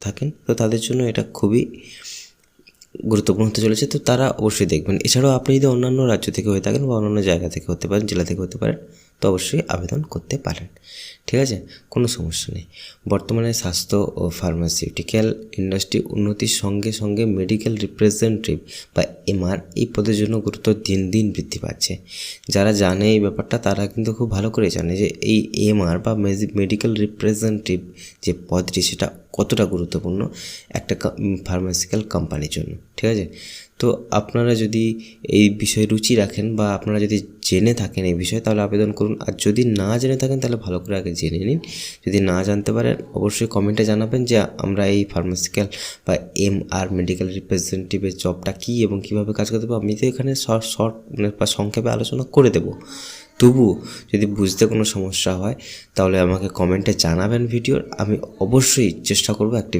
থাকেন, তো তাদের জন্য এটা খুবই গুরুত্বপূর্ণ হতে চলেছে, তো তারা অবশ্যই দেখবেন। এছাড়াও আপনি যদি অন্যান্য রাজ্য থেকে হয়ে থাকেন বা অন্যান্য জায়গা থেকে হতে পারেন, জেলা থেকে হতে পারেন, তো অবশ্যই আবেদন করতে পারেন। ঠিক আছে, কোনো সমস্যা নেই। বর্তমানে স্বাস্থ্য ও ফার্মাসিউটিক্যাল ইন্ডাস্ট্রি উন্নতির সঙ্গে সঙ্গে মেডিকেল রিপ্রেজেন্টেটিভ বা এমআর এই পদের জন্য গুরুত্ব দিন দিন বৃদ্ধি পাচ্ছে। যারা জানে এই ব্যাপারটা তারা কিন্তু খুব ভালো করে জানে যে এই এমআর বা মেডিকেল রিপ্রেজেন্টেটিভ যে পদটি সেটা কতটা গুরুত্বপূর্ণ একটা ফার্মাসিক্যাল কোম্পানির জন্য। ঠিক আছে, তো আপনারা যদি এই বিষয়ে রুচি রাখেন বা আপনারা যদি জেনে থাকেন এই বিষয়ে, তাহলে আবেদন করুন। আর যদি না জেনে থাকেন তাহলে ভালো করে আগে জেনে নিন। যদি না জানতে পারেন অবশ্যই কমেন্টে জানাবেন যে আমরা এই ফার্মাসিক্যাল বা এমআর মেডিকেল রিপ্রেজেন্টেটিভের জবটা কী এবং কীভাবে কাজ করতে হবে। আমি তো এখানে শর্ট বা সংক্ষেপে আলোচনা করে দেবো। তবুও যদি বুঝতে কোনো সমস্যা হয় তাহলে আমাকে কমেন্টে জানাবেন ভিডিওর, আমি অবশ্যই চেষ্টা করব একটি